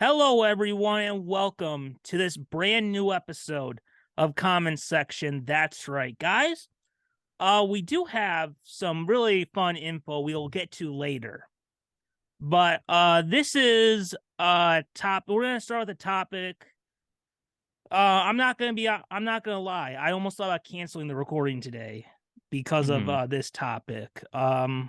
Hello, everyone, and welcome to this brand new episode of Comment Section. That's right, guys. We do have some really fun info we'll get to later. But this is top. We're gonna start with a topic. I'm not gonna lie. I almost thought about canceling the recording today because of this topic. So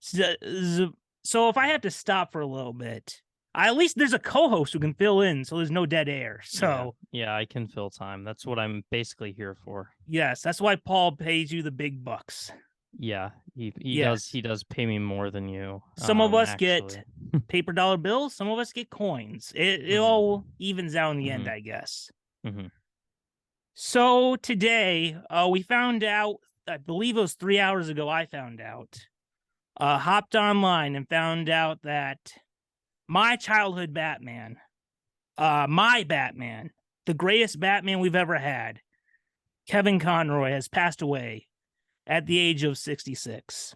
if I have to stop for a little bit, at least there's a co-host who can fill in, so there's no dead air. So yeah, I can fill time. That's what I'm basically here for. yes, that's why Paul pays you the big bucks. Yeah, he Yes. does pay me more than you. Some of us Actually. get paper dollar bills, some of us get coins. It Mhm. all evens out in the end, Mhm. I guess. Mhm. So today, we found out, I believe it was 3 hours ago I found out. Hopped online and found out that my childhood Batman, my Batman, the greatest Batman we've ever had, Kevin Conroy, has passed away at the age of 66.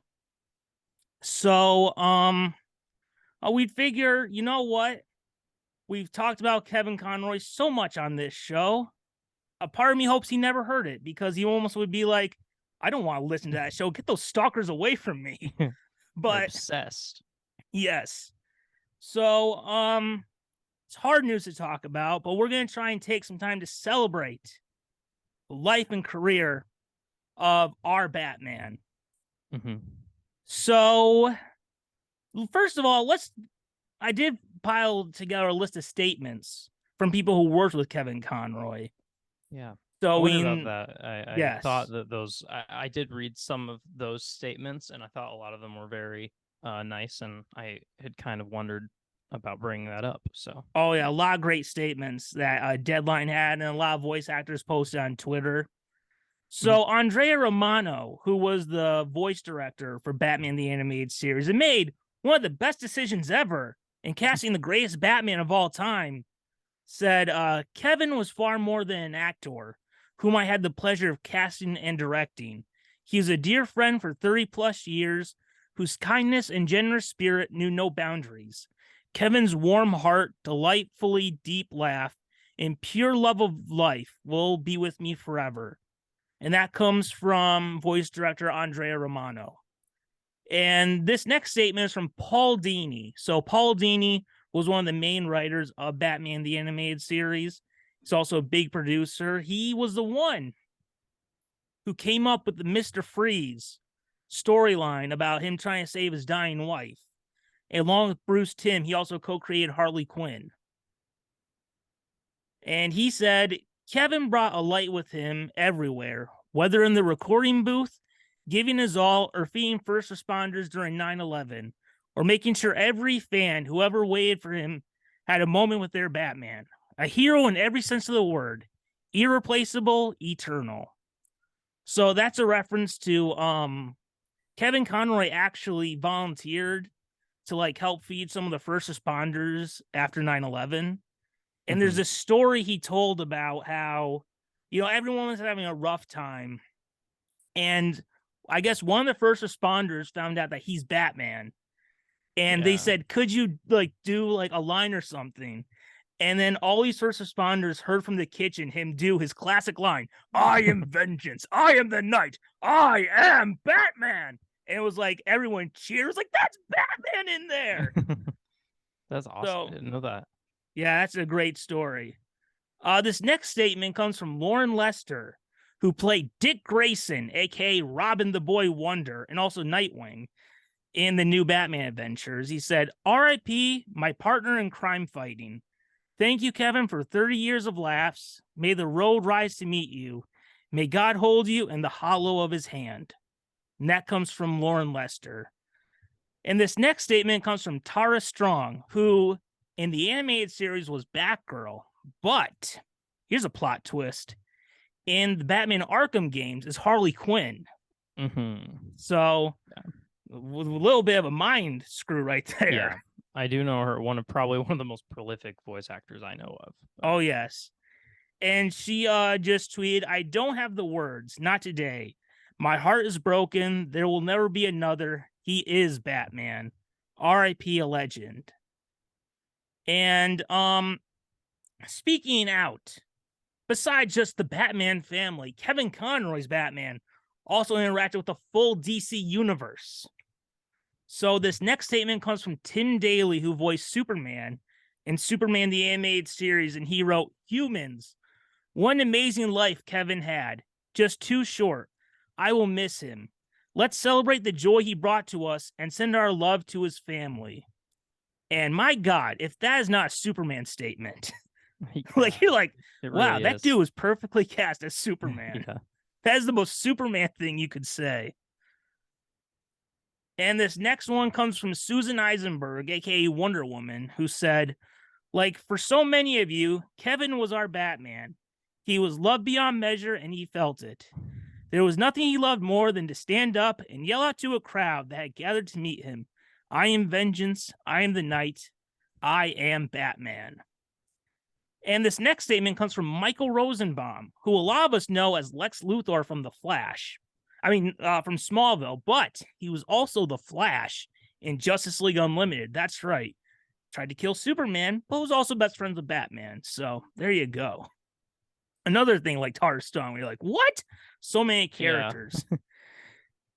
So, we'd figure, you know what? We've talked about Kevin Conroy so much on this show. A part of me hopes he never heard it because he almost would be like, I don't want to listen to that show. Get those stalkers away from me. They're But obsessed. yes. So, it's hard news to talk about, but we're going to try and take some time to celebrate the life and career of our Batman. Mhm. So, first of all, I did pile together a list of statements from people who worked with Kevin Conroy. Yeah. So I wondered about we, that. I thought yes. that I did read some of those statements, and I thought a lot of them were very nice, and I had kind of wondered about bringing that up. So, Oh yeah, a lot of great statements that Deadline had, and a lot of voice actors posted on Twitter. Mhm. So Andrea Romano, who was the voice director for Batman the Animated Series, and made one of the best decisions ever in casting the greatest Batman of all time, said Kevin was far more than an actor, whom I had the pleasure of casting and directing. He was a dear friend for 30 plus years, whose kindness and generous spirit knew no boundaries. Kevin's warm heart, delightfully deep laugh, and pure love of life will be with me forever. And that comes from voice director Andrea Romano. And this next statement is from Paul Dini. So Paul Dini was one of the main writers of Batman the Animated Series. He's also a big producer. He was the one who came up with the Mr. Freeze storyline about him trying to save his dying wife. And along with Bruce Timm, he also co-created Harley Quinn. And he said Kevin brought a light with him everywhere, whether in the recording booth, giving his all, or feeding first responders during 9/11, or making sure every fan who ever waited for him had a moment with their Batman. A hero in every sense of the word, irreplaceable, eternal. So that's a reference to Kevin Conroy actually volunteered to like help feed some of the first responders after 9/11. And there's Mhm. this story he told about how, everyone was having a rough time. And I guess one of the first responders found out that he's Batman. And they Yeah. said, could you like do like a line or something? And then all these first responders heard from the kitchen him do his classic line, I am vengeance. I am the night. I am Batman. And it was like everyone cheers, like, that's Batman in there. That's awesome. I So, didn't know that. yeah, that's a great story. This next statement comes from Lauren Lester, who played Dick Grayson, aka Robin the Boy Wonder, and also Nightwing in the new Batman adventures. He said, RIP, my partner in crime fighting. Thank you, Kevin, for 30 years of laughs. May the road rise to meet you. May God hold you in the hollow of his hand. And that comes from Lauren Lester. And this next statement comes from Tara Strong, who in the animated series was Batgirl. But here's a plot twist. In the Batman Arkham games is Harley Quinn. Mhm. So Yeah. with a little bit of a mind screw right there. Yeah. I do know her probably one of the most prolific voice actors I know of. Oh yes. And she just tweeted, I don't have the words, not today. My heart is broken. There will never be another. He is Batman. R.I.P. a legend. And speaking out, besides just the Batman family, Kevin Conroy's Batman also interacted with the full DC universe. So this next statement comes from Tim Daly, who voiced Superman in Superman the Animated Series, and he wrote, "Humans, what an amazing life Kevin had. Just too short. I will miss him. Let's celebrate the joy he brought to us and send our love to his family." And my God, if that is not a Superman statement, like you're like, It wow, really that is. dude was perfectly cast as Superman. Yeah. That is the most Superman thing you could say. And this next one comes from Susan Eisenberg, aka Wonder Woman, who said, like, for so many of you, Kevin was our Batman. He was loved beyond measure and he felt it. There was nothing he loved more than to stand up and yell out to a crowd that had gathered to meet him, "I am vengeance. I am the night. I am Batman." And this next statement comes from Michael Rosenbaum, who a lot of us know as Lex Luthor from The Flash. From Smallville, but he was also the Flash in Justice League Unlimited. That's right. Tried to kill Superman, but was also best friends with Batman. So there you go. Another thing like Tar Stone, where you're like, what? So many characters. Yeah.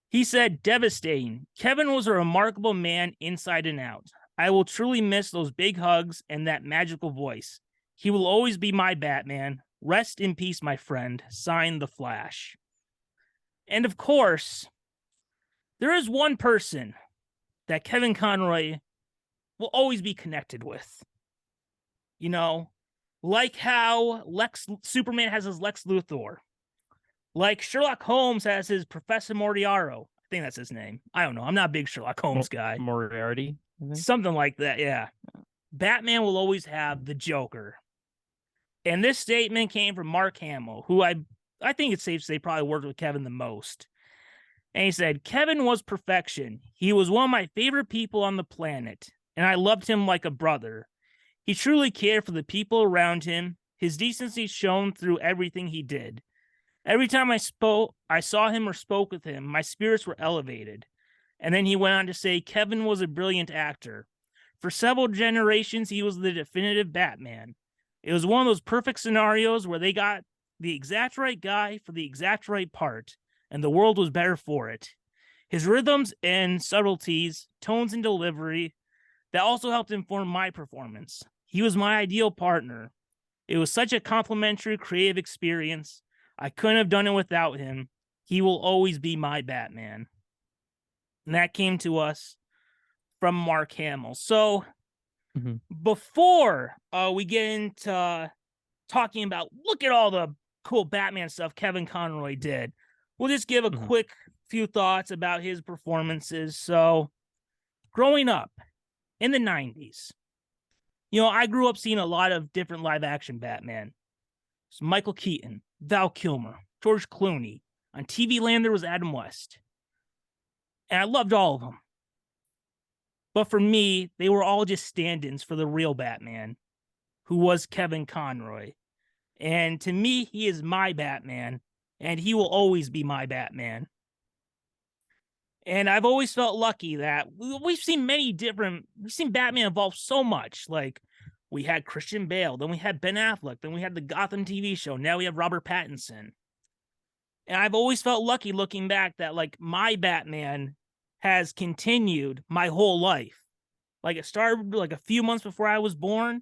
He said, devastating. Kevin was a remarkable man inside and out. I will truly miss those big hugs and that magical voice. He will always be my Batman. Rest in peace, my friend. Signed, The Flash. And of course, there is one person that Kevin Conroy will always be connected with. You know, like how Superman has his Lex Luthor, like Sherlock Holmes has his Professor Moriarty. I think that's his name. I don't know. I'm not a big Sherlock Holmes guy. Moriarty, something like that. Yeah. Batman will always have the Joker. And this statement came from Mark Hamill, who I think it's safe to say probably worked with Kevin the most. And he said, Kevin was perfection. He was one of my favorite people on the planet, and I loved him like a brother. He truly cared for the people around him. His decency shone through everything he did. Every time I saw him or spoke with him, my spirits were elevated. And then he went on to say, Kevin was a brilliant actor. For several generations, he was the definitive Batman. It was one of those perfect scenarios where they got the exact right guy for the exact right part, and the world was better for it. His rhythms and subtleties, tones and delivery, that also helped inform my performance. He was my ideal partner. It was such a complimentary, creative experience. I couldn't have done it without him. He will always be my Batman. And that came to us from Mark Hamill. So before we get into talking about, look at all the cool Batman stuff Kevin Conroy did, we'll just give a quick few thoughts about his performances. So growing up in the 90s, I grew up seeing a lot of different live action Batman. So Michael Keaton, Val Kilmer, George Clooney. On TV Land, there was Adam West. And I loved all of them. But for me, they were all just stand-ins for the real Batman, who was Kevin Conroy. And to me, he is my Batman, and he will always be my Batman. And I've always felt lucky that we've seen Batman evolve so much. Like, we had Christian Bale, then we had Ben Affleck, then we had the Gotham TV show, now we have Robert Pattinson. And I've always felt lucky looking back that, like, my Batman has continued my whole life. Like, it started like a few months before I was born,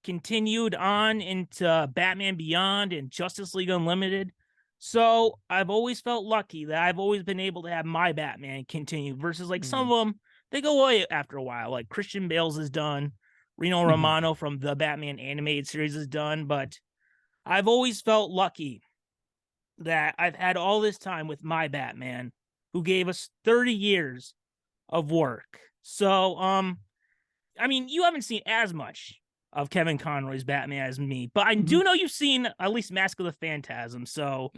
continued on into Batman Beyond and Justice League Unlimited. So I've always felt lucky that I've always been able to have my Batman continue versus like some of them, they go away after a while. Like Christian Bale's is done. Reno Romano from the Batman animated series is done. But I've always felt lucky that I've had all this time with my Batman, who gave us 30 years of work. So, I mean, you haven't seen as much of Kevin Conroy's Batman as me, but I do know you've seen at least Mask of the Phantasm. So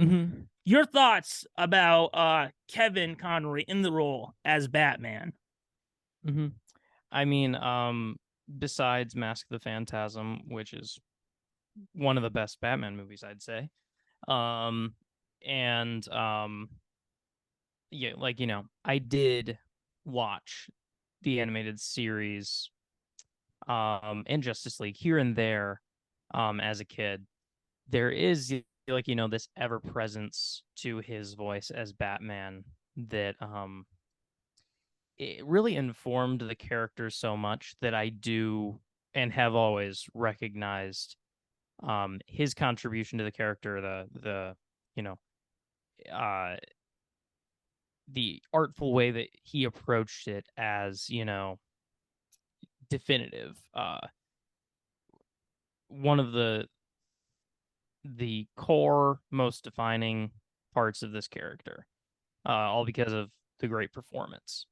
your thoughts about Kevin Conroy in the role as Batman? I mean, besides Mask of the Phantasm, which is one of the best Batman movies, I'd say. Yeah, like, I did watch the animated series and Justice League here and there, as a kid, there is like, this ever presence to his voice as Batman that it really informed the character so much that I do and have always recognized his contribution to the character, the you know uh the artful way that he approached it as, definitive. One of the core most defining parts of this character, all because of the great performance.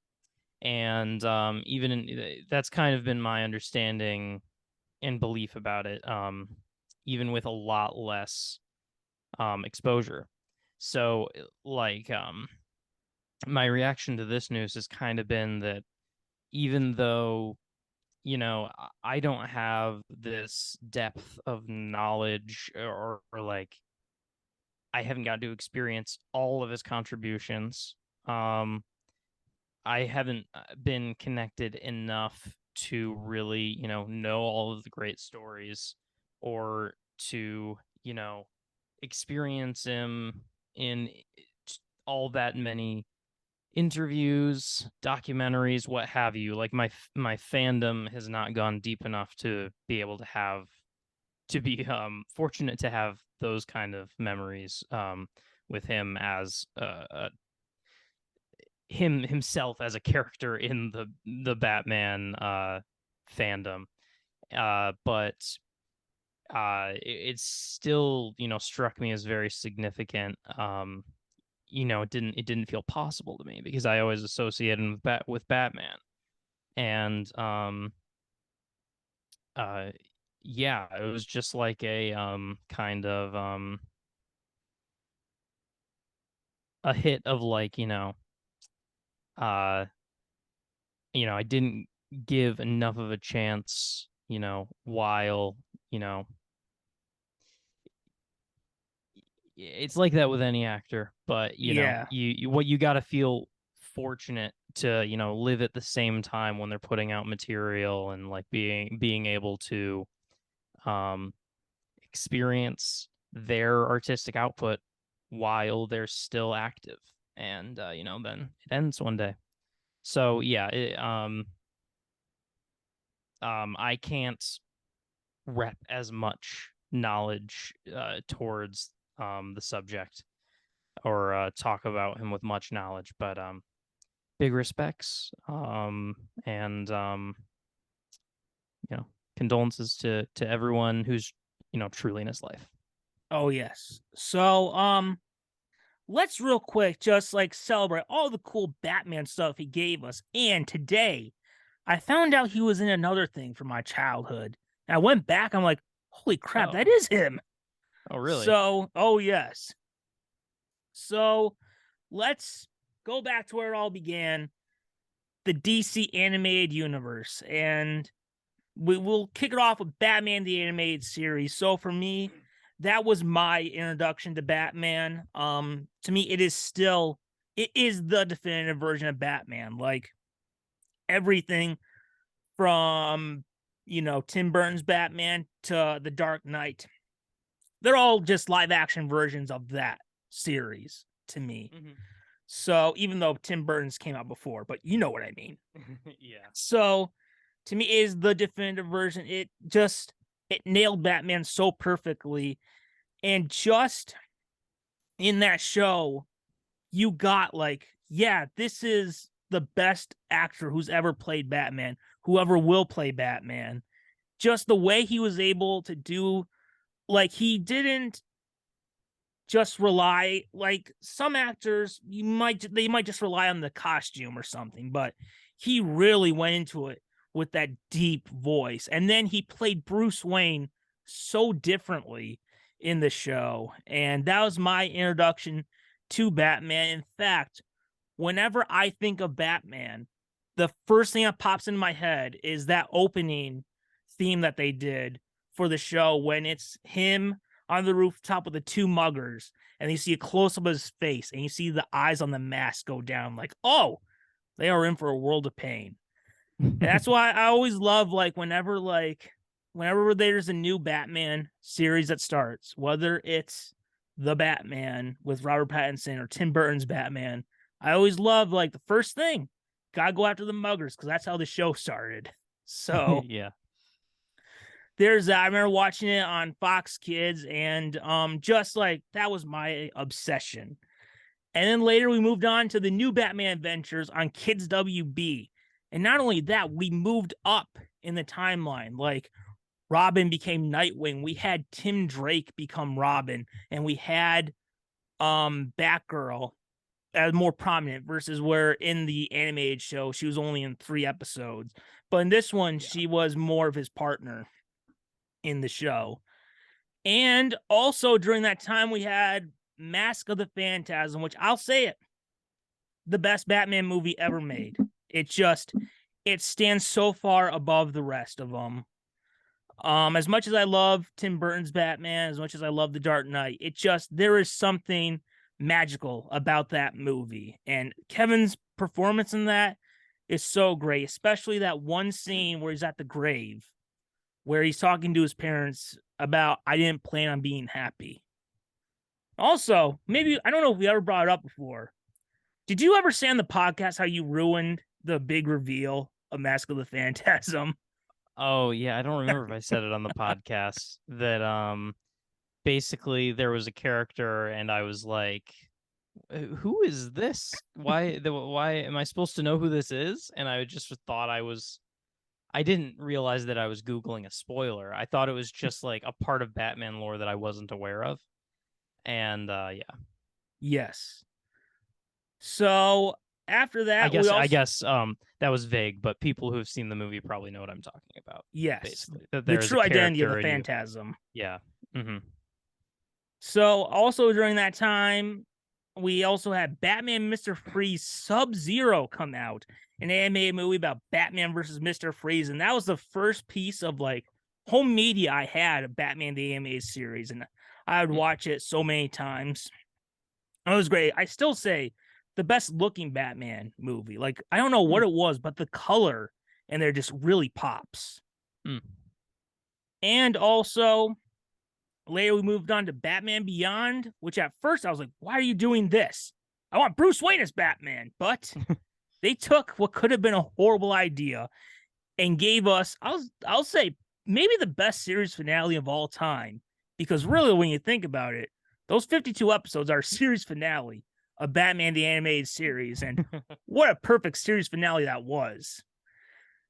And that's kind of been my understanding and belief about it, even with a lot less exposure. So, like, my reaction to this news has kind of been that even though, I don't have this depth of knowledge, or like, I haven't got to experience all of his contributions. I haven't been connected enough to really, know all of the great stories, or to, experience him in all that many interviews, documentaries, what have you. Like, my fandom has not gone deep enough to be able to be fortunate to have those kind of memories with him as himself as a character in the Batman fandom. But it's still, struck me as very significant. It didn't feel possible to me because I always associated him with Batman. And yeah, it was just like a kind of a hit of, like, uh I didn't give enough of a chance, while, you know it's like that with any actor, but, Yeah. you got to feel fortunate to, live at the same time when they're putting out material, and like being able to um experience their artistic output while they're still active. And then it ends one day. So yeah, I can't rep as much knowledge towards the subject, or talk about him with much knowledge, but big respects, and condolences to everyone who's, truly in his life. Oh yes. So let's real quick just like celebrate all the cool Batman stuff he gave us. And today I found out he was in another thing from my childhood. And I went back, I'm like, holy crap, that Oh. is him. Oh, really? So, oh yes. So let's go back to where it all began, the DC animated universe. And we will kick it off with Batman the Animated Series. So for me, that was my introduction to Batman. To me, it is the definitive version of Batman. Like everything from Tim Burton's Batman to The Dark Knight, they're all just live action versions of that series to me. Mm-hmm. So even though Tim Burton's came out before, but you know what I mean. Yeah. So to me, it is the definitive version. It nailed Batman so perfectly. And just in that show, you got like, yeah, this is the best actor who's ever played Batman, whoever will play Batman. Just the way he was able to do, like, he didn't just rely, like some actors, they might just rely on the costume or something, but he really went into it with that deep voice. And then he played Bruce Wayne so differently in the show. And that was my introduction to Batman. In fact, whenever I think of Batman, the first thing that pops in my head is that opening theme that they did for the show when it's him on the rooftop with the two muggers, and you see a close up of his face, and you see the eyes on the mask go down, like, oh, they are in for a world of pain. And that's why I always love whenever there's a new Batman series that starts, whether it's the Batman with Robert Pattinson or Tim Burton's Batman, I always love the first thing, gotta go after the muggers because that's how the show started. So Yeah. I remember watching it on Fox Kids, and just that was my obsession. And then later we moved on to the new Batman adventures on Kids WB. And not only that, we moved up in the timeline. Like Robin became Nightwing. We had Tim Drake become Robin, and we had Batgirl as more prominent versus where in the animated show she was only in 3 episodes. But in this one, she was more of his partner in the show. And also during that time, we had Mask of the Phantasm, which I'll say it, the best Batman movie ever made. It stands so far above the rest of them. As much as I love Tim Burton's Batman, as much as I love The Dark Knight, there is something magical about that movie. And Kevin's performance in that is so great, especially that one scene where he's at the grave, where he's talking to his parents about, I didn't plan on being happy. Also, maybe, I don't know if we ever brought it up before. Did you ever say on the podcast how you ruined the big reveal of Mask of the Phantasm? Oh yeah, I don't remember if I said it on the podcast that basically there was a character and I was like, who is this? Why am I supposed to know who this is? And I just thought I didn't realize that I was Googling a spoiler. I thought it was just like a part of Batman lore that I wasn't aware of. And yeah. Yes. So after that, I guess that was vague, but people who have seen the movie probably know what I'm talking about. yes, Basically, that the there's true a identity of the character Phantasm. Yeah. Mm-hmm. So also during that time, we also had Batman Mr. Freeze Sub-Zero come out, an animated movie about Batman versus Mr. Freeze. And that was the first piece of home media I had of Batman the animated series. And I would watch it so many times. It was great. I still say the best looking Batman movie. I don't know what it was, but the color in there just really pops. And also later we moved on to Batman Beyond, which at first I was like, why are you doing this? I want Bruce Wayne as Batman. But they took what could have been a horrible idea and gave us, I'll say, maybe the best series finale of all time. Because really, when you think about it, those 52 episodes are a series finale of Batman the Animated Series. And what a perfect series finale that was.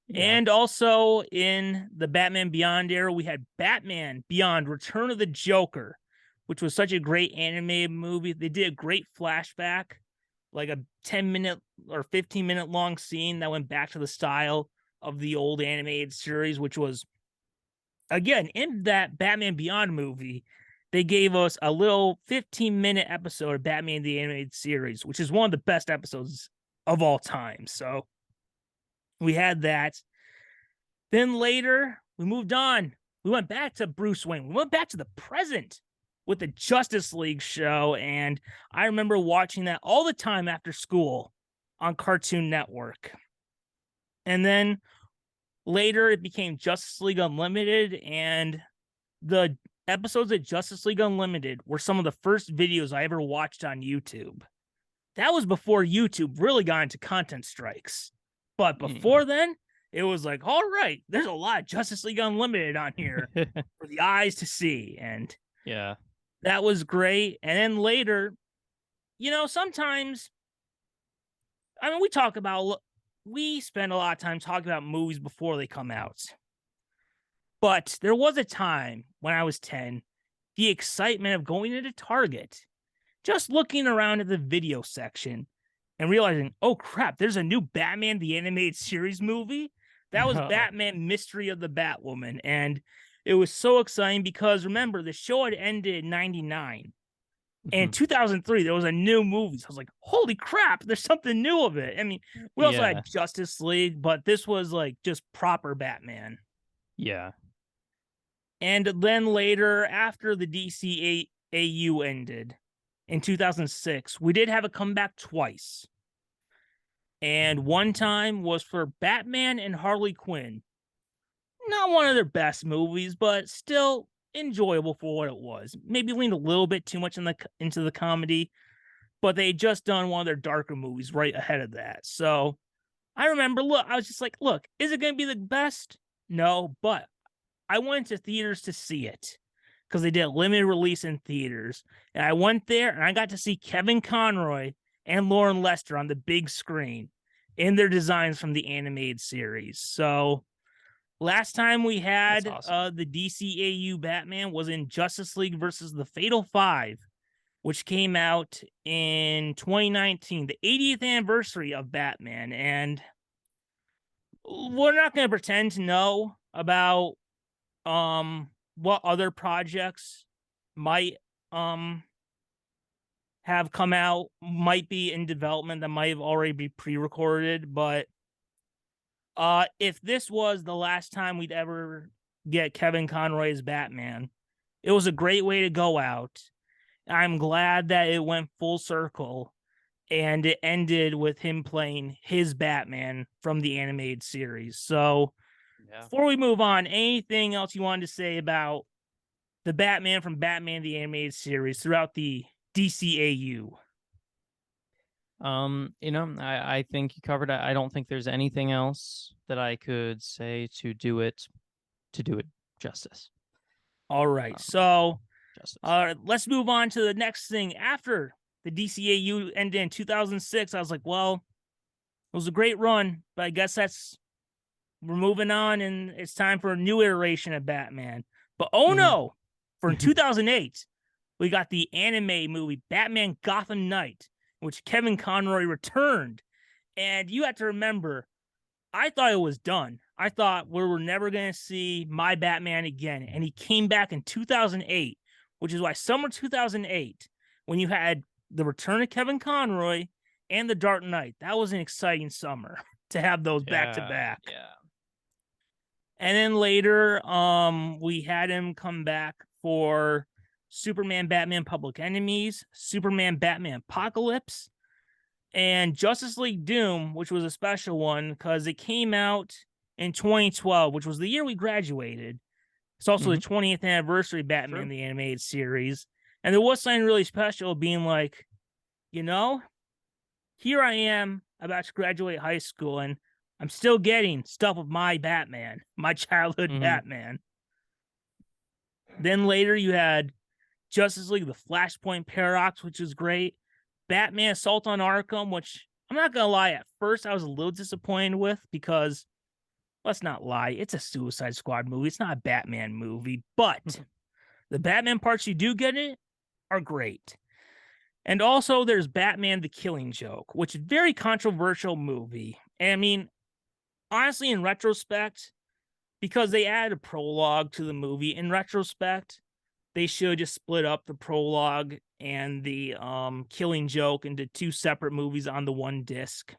Yeah. And also in the Batman Beyond era, we had Batman Beyond Return of the Joker, which was such a great animated movie. They did a great flashback, like a 10-minute or 15-minute long scene that went back to the style of the old animated series, which was, again, in that Batman Beyond movie, they gave us a little 15-minute episode of Batman the Animated Series, which is one of the best episodes of all time. So we had that. Then later, we moved on. We went back to Bruce Wayne. We went back to the present with the Justice League show. And I remember watching that all the time after school on Cartoon Network. And then later, it became Justice League Unlimited. And the episodes of Justice League Unlimited were some of the first videos I ever watched on YouTube. That was before YouTube really got into content strikes. But before then, it was like, all right, there's a lot of Justice League Unlimited on here for the eyes to see. And yeah, that was great. And then later, sometimes, I mean, we spend a lot of time talking about movies before they come out. But there was a time when I was 10, the excitement of going into Target, just looking around at the video section and realizing, oh crap, there's a new Batman the Animated Series movie. That was Batman Mystery of the Batwoman. And it was so exciting because remember, the show had ended in 99. And in 2003, there was a new movie. So I was like, holy crap, there's something new of it. I mean, we also had Justice League, but this was just proper Batman. Yeah. And then later, after the DCAU ended in 2006, we did have a comeback twice. and one time was for Batman and Harley Quinn. Not one of their best movies, but still enjoyable for what it was. Maybe leaned a little bit too much into the comedy, but they had just done one of their darker movies right ahead of that. So I remember, look, I was just like, look, is it going to be the best? No, but I went to theaters to see it because they did a limited release in theaters. And I went there and I got to see Kevin Conroy and Lauren Lester on the big screen in their designs from the animated series. So last time we had awesome. the DCAU Batman was in Justice League versus the Fatal Five, which came out in 2019, the 80th anniversary of Batman. And we're not going to pretend to know about what other projects might have come out, might be in development, that might have already be pre-recorded. But if this was the last time we'd ever get Kevin Conroy as Batman, it was a great way to go out. I'm glad that it went full circle and it ended with him playing his Batman from the animated series. So before we move on, anything else you wanted to say about the Batman from Batman the Animated Series throughout the DCAU? I think you covered it. I don't think there's anything else that I could say to do it justice. All right. So let's move on to the next thing. After the DCAU ended in 2006, I was like, well, it was a great run, but I guess we're moving on and it's time for a new iteration of Batman. But no, for 2008, we got the anime movie Batman Gotham Knight, which Kevin Conroy returned. And you have to remember, I thought it was done. I thought we were never going to see my Batman again. And he came back in 2008, which is why summer 2008, when you had the return of Kevin Conroy and the Dark Knight, that was an exciting summer to have those back to back. Yeah. And then later, we had him come back for Superman, Batman, Public Enemies, Superman, Batman, Apocalypse, and Justice League Doom, which was a special one because it came out in 2012, which was the year we graduated. It's also the 20th anniversary of Batman the Animated Series. And there was something really special being like, here I am about to graduate high school and I'm still getting stuff of my Batman, my childhood Batman. Then later you had Justice League, the Flashpoint Paradox, which is great. Batman Assault on Arkham, which I'm not going to lie, at first I was a little disappointed with because, let's not lie, it's a Suicide Squad movie. It's not a Batman movie, but the Batman parts you do get in it are great. And also there's Batman the Killing Joke, which is a very controversial movie. And I mean, honestly, in retrospect, because they added a prologue to the movie, in retrospect, they should just split up the prologue and the Killing Joke into two separate movies on the one disc.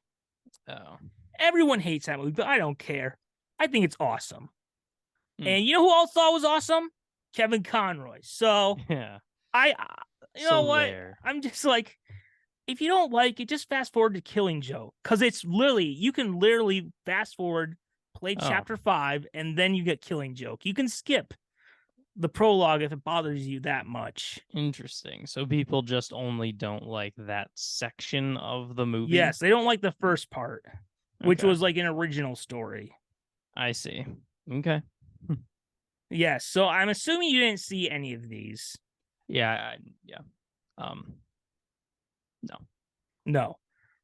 Oh. Everyone hates that movie, but I don't care. I think it's awesome. And you know who else thought was awesome? Kevin Conroy. So yeah, you know what? I'm just like, if you don't like it, just fast forward to Killing Joke, because it's literally, you can literally fast forward, play chapter 5, and then you get Killing Joke. You can skip the prologue if it bothers you that much. Interesting. So people just only don't like that section of the movie? Yes, they don't like the first part, which was like an original story. I see. Okay. Yes, so I'm assuming you didn't see any of these. Yeah. No.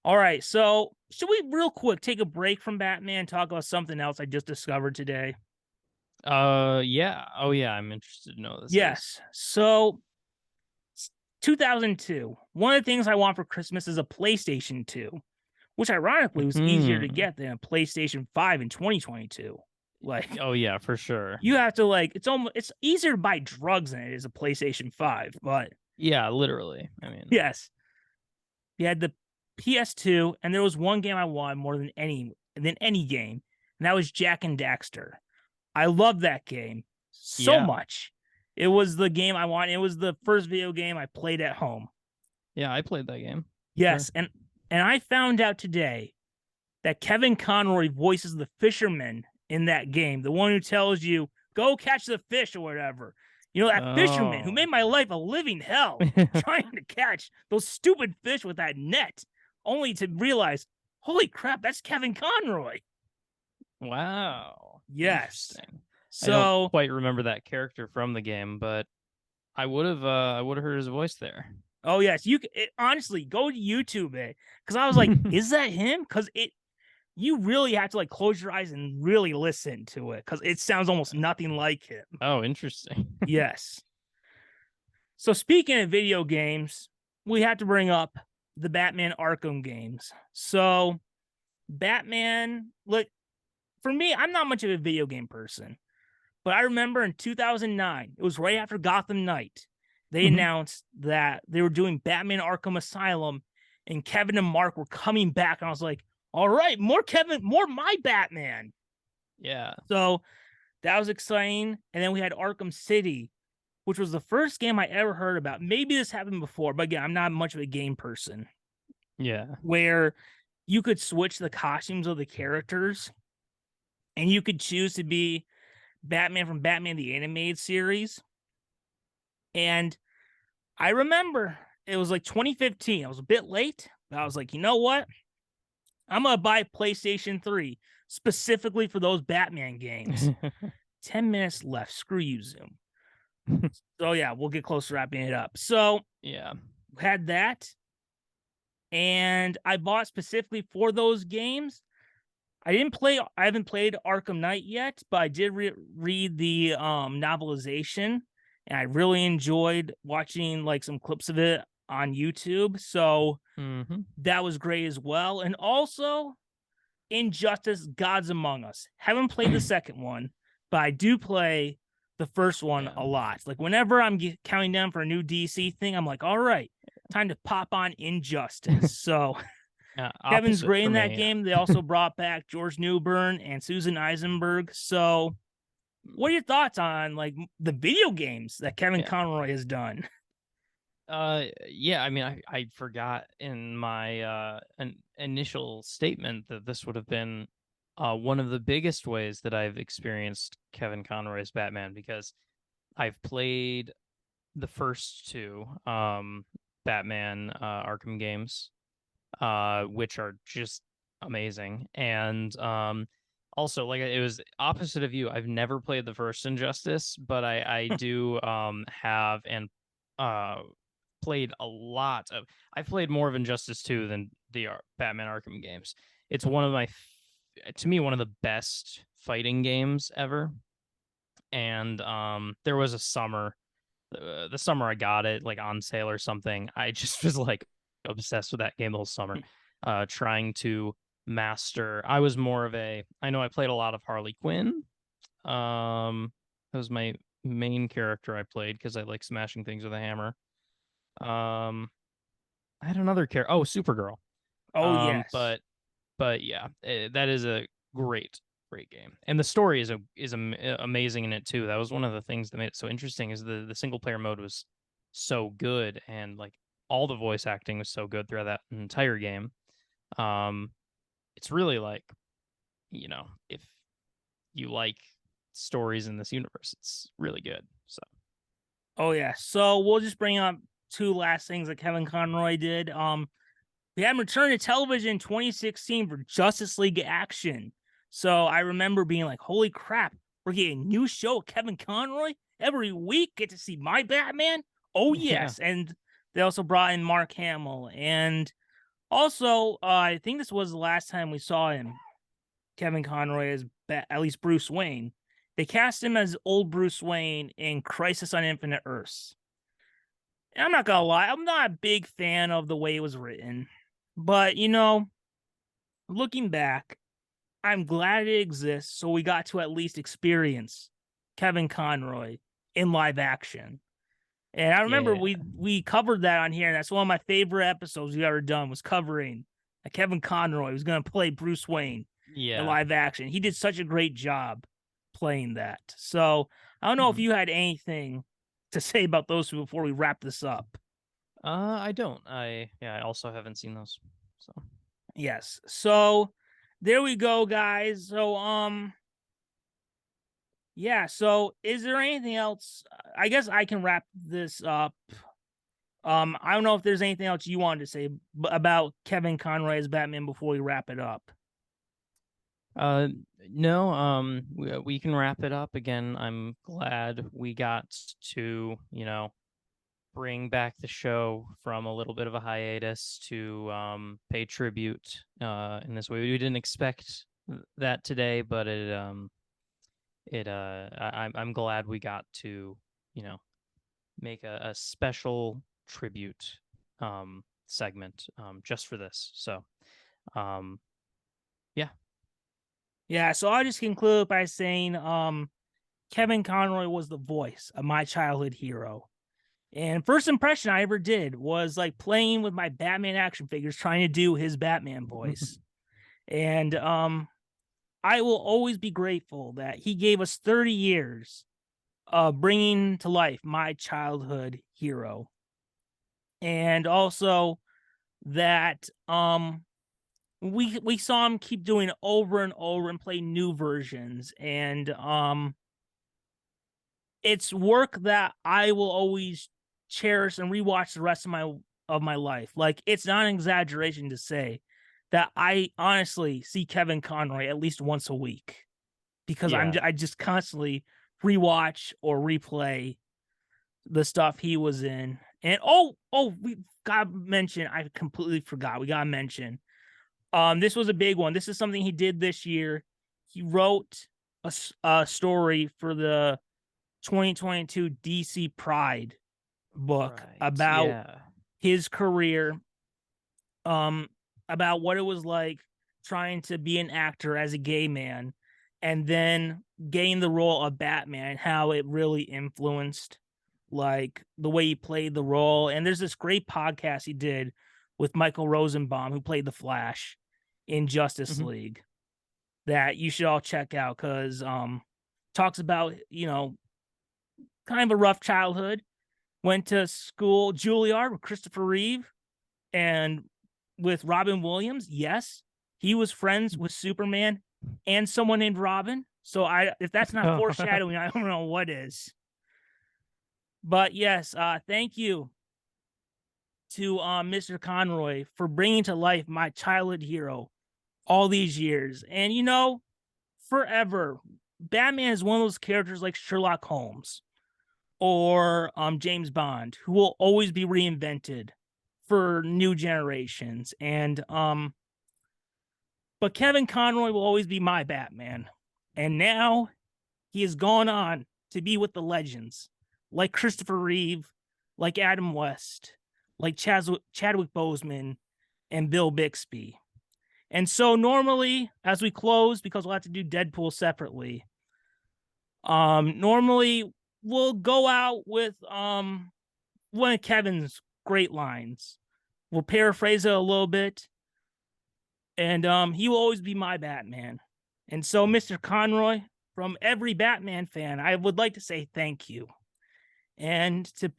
All right, so should we real quick take a break from Batman and talk about something else I just discovered today? Yeah. Oh, yeah, I'm interested to know this. Yes. So 2002, one of the things I want for Christmas is a PlayStation 2, which ironically was easier to get than a PlayStation 5 in 2022. Like, oh yeah, for sure. You have to it's easier to buy drugs than it is a PlayStation 5, but yeah, literally. I mean, yes. You had the PS2, and there was one game I wanted more than any game, and that was Jak and Daxter. I loved that game so much. It was the game I wanted. It was the first video game I played at home. Yeah, I played that game. Yes, sure. and I found out today that Kevin Conroy voices the fisherman in that game, the one who tells you, go catch the fish or whatever. You know, that fisherman who Oh. made my life a living hell trying to catch those stupid fish with that net, only to realize, holy crap, that's Kevin Conroy. Wow. Yes. Interesting. I don't So, quite remember that character from the game, but I would have heard his voice there. oh yes, honestly go to YouTube it, because I was like, is that him? Because you really have to like close your eyes and really listen to it because it sounds almost nothing like him. Oh, interesting. Yes. So speaking of video games, we have to bring up the Batman Arkham games. So Batman, look, for me, I'm not much of a video game person, but I remember in 2009, it was right after Gotham Knight, they Mhm. announced that they were doing Batman Arkham Asylum, and Kevin and Mark were coming back, and I was like, all right, more Kevin, more my Batman. Yeah. So that was exciting. And then we had Arkham City, which was the first game I ever heard about. Maybe this happened before, but again, I'm not much of a game person, Yeah. where you could switch the costumes of the characters and you could choose to be Batman from Batman the Animated Series. And I remember it was like 2015. I was a bit late, but I was like, you know what? I'm going to buy PlayStation 3 specifically for those Batman games. 10 minutes left. Screw you, Zoom. So yeah, we'll get close to wrapping it up. So Yeah. had that, and I bought specifically for those games. I haven't played Arkham Knight yet, but I did read the novelization, and I really enjoyed watching like some clips of it on YouTube. So Hmm. that was great as well. And also Injustice Gods Among Us. Haven't played the second one, but I do play the first one Yeah. a lot. Like whenever I'm counting down for a new DC thing, I'm like, all right, time to pop on Injustice. So Kevin's Opposite great for in that me. game. They also brought back George Newbern and Susan Eisenberg. So what are your thoughts on like the video games that Kevin Yeah. Conroy has done? Yeah, I mean, I forgot in my initial statement that this would have been one of the biggest ways that I've experienced Kevin Conroy's Batman, because I've played the first two Batman Arkham games, which are just amazing. And also, like, it was opposite of you. I've never played the first Injustice, but I do have and uh played a lot of. I've played more of Injustice 2 than the Batman Arkham games. It's one of my to me one of the best fighting games ever. And there was a summer, the summer I got it like on sale or something. I just was like obsessed with that game the whole summer, trying to master. I was more of a. I know I played a lot of Harley Quinn. That was my main character I played because I like smashing things with a hammer. Um, I had another character. Oh, Supergirl. Oh Um, yes. but but yeah, that is a great game, and the story is amazing in it too. That was one of the things that made it so interesting. Is the single player mode was so good, and like all the voice acting was so good throughout that entire game. Um, it's really like, if you like stories in this universe, it's really good. So Oh yeah. So we'll just bring up two last things that Kevin Conroy did. We had him return to television in 2016 for Justice League Action. So I remember being like, holy crap, we're getting a new show with Kevin Conroy every week. Get to see my Batman. Oh yeah, yes. And they also brought in Mark Hamill. And also, I think this was the last time we saw him, Kevin Conroy, as at least Bruce Wayne. They cast him as old Bruce Wayne in Crisis on Infinite Earths. And I'm not gonna lie, I'm not a big fan of the way it was written. But looking back, I'm glad it exists, so we got to at least experience Kevin Conroy in live action. And I remember yeah, we covered that on here, and that's one of my favorite episodes we've ever done, was covering that Kevin Conroy was going to play Bruce Wayne in yeah. live action. He did such a great job playing that. So I don't know if Mhm. you had anything to say about those two before we wrap this up. I don't. I also haven't seen those. So Yes. So there we go, guys. So yeah, so is there anything else? I guess I can wrap this up. I don't know if there's anything else you wanted to say about Kevin Conroy as Batman before we wrap it up. No, we can wrap it up again. I'm glad we got to, bring back the show from a little bit of a hiatus to pay tribute in this way. We didn't expect that today, but I'm glad we got to, make a special tribute segment just for this. So yeah. Yeah, so I'll just conclude by saying Kevin Conroy was the voice of my childhood hero. And first impression I ever did was like playing with my Batman action figures, trying to do his Batman voice. And I will always be grateful that he gave us 30 years of bringing to life my childhood hero. And also that we saw him keep doing it over and over and play new versions. And it's work that I will always cherish and rewatch the rest of my life. Like, it's not an exaggeration to say that I honestly see Kevin Conroy at least once a week, because I just constantly rewatch or replay the stuff he was in. And we gotta mention, I completely forgot. We gotta mention. This was a big one. This is something he did this year. He wrote a story for the 2022 DC Pride book about his career, about what it was like trying to be an actor as a gay man and then getting the role of Batman, how it really influenced like the way he played the role. And there's this great podcast he did with Michael Rosenbaum, who played the Flash in Justice League, that you should all check out, because talks about, kind of a rough childhood, went to school, Juilliard, with Christopher Reeve and with Robin Williams. Yes, he was friends with Superman and someone named Robin. So if that's not foreshadowing, I don't know what is. But yes, thank you to Mr. Conroy for bringing to life my childhood hero all these years. And forever, Batman is one of those characters like Sherlock Holmes or James Bond, who will always be reinvented for new generations. And but Kevin Conroy will always be my Batman. And now he has gone on to be with the legends like Christopher Reeve, like Adam West, like Chadwick Boseman, and Bill Bixby. And so normally, as we close, because we'll have to do Deadpool separately, normally we'll go out with one of Kevin's great lines. We'll paraphrase it a little bit, and he will always be my Batman. And so, Mr. Conroy, from every Batman fan, I would like to say thank you. And to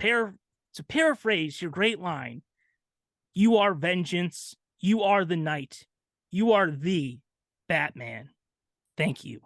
paraphrase your great line, you are vengeance, you are the night, you are the Batman. Thank you.